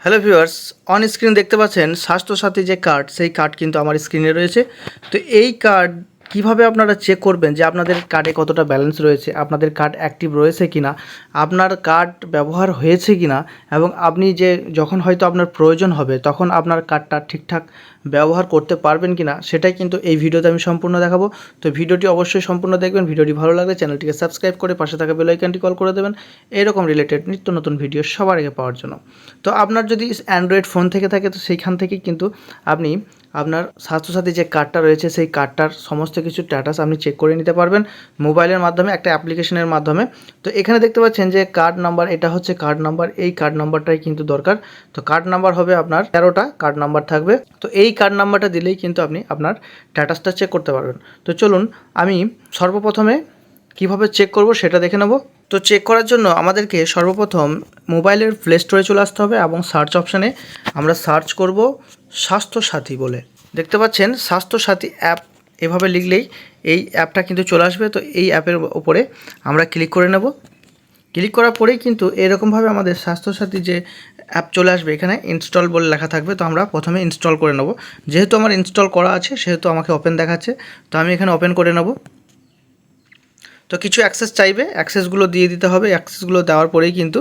Hello viewers, on screen দেখতে পাচ্ছেন স্বাস্থ্যসাথী যে কার্ড, সেই কার্ড কিন্তু আমার স্ক্রিনে রয়েছে। তো এই কার্ড কিভাবে আপনারা চেক করবেন যে আপনাদের কার্ডে কতটা ব্যালেন্স রয়েছে, আপনাদের কার্ড অ্যাক্টিভ রয়েছে কিনা, আপনার কার্ড ব্যবহার হয়েছে কিনা, এবং আপনি যে যখন হয়তো আপনার প্রয়োজন হবে তখন আপনার কার্ডটা ঠিকঠাক ব্যবহার করতে পারবেন কিনা, সেটাই কিন্তু এই ভিডিওতে আমি সম্পূর্ণ দেখাবো। তো ভিডিওটি অবশ্যই সম্পূর্ণ দেখবেন। ভিডিওটি ভালো লাগলে চ্যানেলটিকে সাবস্ক্রাইব করে পাশে থাকা বেল আইকনটি কল করে দেবেন এরকম রিলেটেড নিত্য নতুন ভিডিও সবার আগে পাওয়ার জন্য। তো আপনার যদি অ্যান্ড্রয়েড ফোন থেকে থাকে তো সেইখান থেকেই কিন্তু আপনি আপনার স্বাস্থ্যসাথী যে কার্ডটা রয়েছে সেই কার্ডটার সমস্ত কিছু স্ট্যাটাস আপনি চেক করে নিতে পারবেন মোবাইলের মাধ্যমে, একটা অ্যাপ্লিকেশনের মাধ্যমে। তো এখানে দেখতে পাচ্ছেন যে কার্ড নাম্বার, এটা হচ্ছে কার্ড নাম্বার। এই কার্ড নাম্বারটাই কিন্তু দরকার। তো কার্ড নাম্বার হবে আপনার 13টা কার্ড নাম্বার থাকবে। তো এই কার্ড নাম্বারটা দিলেই কিন্তু আপনি আপনার স্ট্যাটাসটা চেক করতে পারবেন। তো চলুন আমি সর্বপ্রথমে কীভাবে চেক করব সেটা দেখে নেব। তো চেক করার জন্য আমাদেরকে সর্বপ্রথম মোবাইলের প্লে স্টোরে চলে আসতে হবে এবং সার্চ অপশানে আমরা সার্চ করব স্বাস্থ্যসাথী বলে। দেখতে পাচ্ছেন স্বাস্থ্যসাথী অ্যাপ, এভাবে লিখলেই এই অ্যাপটা কিন্তু চলে আসবে। তো এই অ্যাপের ওপরে আমরা ক্লিক করে নেব। ক্লিক করার পরেই কিন্তু এরকমভাবে আমাদের স্বাস্থ্যসাথী যে অ্যাপ চলে আসবে, এখানে ইনস্টল বলে লেখা থাকবে। তো আমরা প্রথমে ইনস্টল করে নেব। যেহেতু আমার ইনস্টল করা আছে সেহেতু আমাকে ওপেন দেখাচ্ছে, তো আমি এখানে ওপেন করে নেব। তো কিছু অ্যাক্সেস চাইবে, অ্যাক্সেসগুলো দিয়ে দিতে হবে। অ্যাক্সেসগুলো দেওয়ার পরেই কিন্তু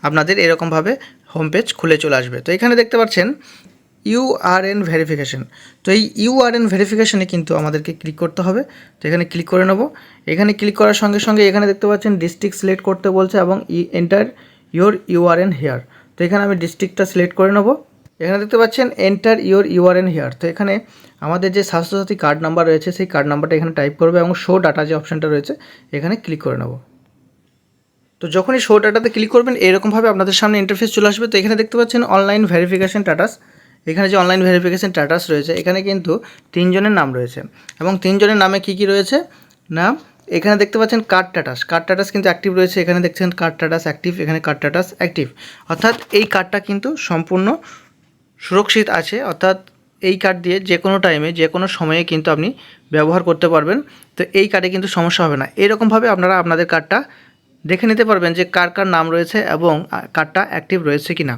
আপনাদের এরকমভাবে হোম পেজ খুলে চলে আসবে। তো এখানে দেখতে পাচ্ছেন ইউআরএন ভেরিফিকেশন। তো এই ইউআরএন ভেরিফিকেশনে কিন্তু আমাদেরকে ক্লিক করতে হবে। তো এখানে ক্লিক করে নেব। এখানে ক্লিক করার সঙ্গে সঙ্গে এখানে দেখতে পাচ্ছেন ডিস্ট্রিক্ট সিলেক্ট করতে বলছে এবং এন্টার ইওর ইউআরএন হেয়ার। তো এখানে আমি ডিস্ট্রিক্টটা সিলেক্ট করে নেব। এখানে দেখতে পাচ্ছেন এন্টার ইওর ইউআরএন হেয়ার। তো এখানে আমাদের যে স্বাস্থ্যসাথী কার্ড নাম্বার রয়েছে সেই কার্ড নাম্বারটা এখানে টাইপ করবে এবং শো ডাটা যে অপশানটা রয়েছে এখানে ক্লিক করে নেব। তো যখনই শো ডাটাতে ক্লিক করবেন এরকমভাবে আপনাদের সামনে ইন্টারফেস চলে আসবে। তো এখানে দেখতে পাচ্ছেন অনলাইন ভেরিফিকেশন স্ট্যাটাস। এখানে যে অনলাইন ভেরিফিকেশন স্ট্যাটাস রয়েছে এখানে কিন্তু 3 জনের নাম রয়েছে এবং 3 জনের নামে কী কী রয়েছে না, এখানে দেখতে পাচ্ছেন কার্ড স্ট্যাটাস কিন্তু অ্যাক্টিভ রয়েছে। এখানে দেখছেন কার্ড স্ট্যাটাস অ্যাক্টিভ, এখানে কার্ড স্ট্যাটাস অ্যাক্টিভ, অর্থাৎ এই কার্ডটা কিন্তু সম্পূর্ণ সুরক্ষিত আছে। অর্থাৎ এই কার্ড দিয়ে যে কোনো টাইমে যে কোনো সময়ে কিন্তু আপনি ব্যবহার করতে পারবেন। তো এই কার্ডে কিন্তু সমস্যা হবে না। এরকমভাবে আপনারা আপনাদের কার্ডটা দেখে নিতে পারবেন যে কার কার নাম রয়েছে এবং কার্ডটা অ্যাক্টিভ রয়েছে কি না।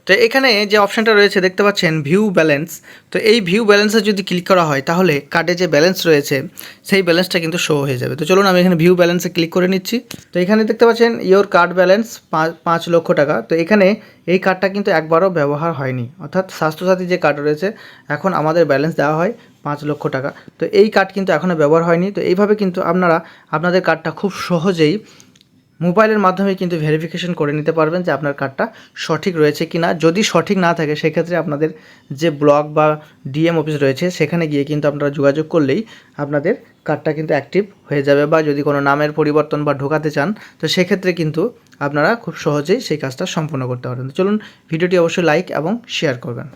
তো এখানে যে অপশানটা রয়েছে দেখতে পাচ্ছেন ভিউ ব্যালেন্স। তো এই ভিউ ব্যালেন্সে যদি ক্লিক করা হয় তাহলে কার্ডে যে ব্যালেন্স রয়েছে সেই ব্যালেন্সটা কিন্তু শো হয়ে যাবে। তো চলুন আমি এখানে ভিউ ব্যালেন্সে ক্লিক করে নিচ্ছি। তো এখানে দেখতে পাচ্ছেন ইওর কার্ড ব্যালেন্স 5 লক্ষ টাকা। তো এখানে এই কার্ডটা কিন্তু একবারও ব্যবহার হয়নি, অর্থাৎ স্বাস্থ্যসাথী যে কার্ড রয়েছে এখন আমাদের ব্যালেন্স দেওয়া হয় 5 লক্ষ টাকা। তো এই কার্ড কিন্তু এখনও ব্যবহার হয়নি। তো এইভাবে কিন্তু আপনারা আপনাদের কার্ডটা খুব সহজেই মোবাইলের মাধ্যমে কিন্তু ভেরিফিকেশন করে নিতে পারবেন যে আপনার কার্ডটা সঠিক রয়েছে কি না। যদি সঠিক না থাকে সেক্ষেত্রে আপনাদের যে ব্লক বা ডিএম অফিস রয়েছে সেখানে গিয়ে কিন্তু আপনারা যোগাযোগ করলেই আপনাদের কার্ডটা কিন্তু অ্যাক্টিভ হয়ে যাবে। বা যদি কোনো নামের পরিবর্তন বা ঢোকাতে চান তো সেক্ষেত্রে কিন্তু আপনারা খুব সহজেই সেই কাজটা সম্পূর্ণ করতে পারেন। তো চলুন ভিডিওটি অবশ্যই লাইক এবং শেয়ার করবেন।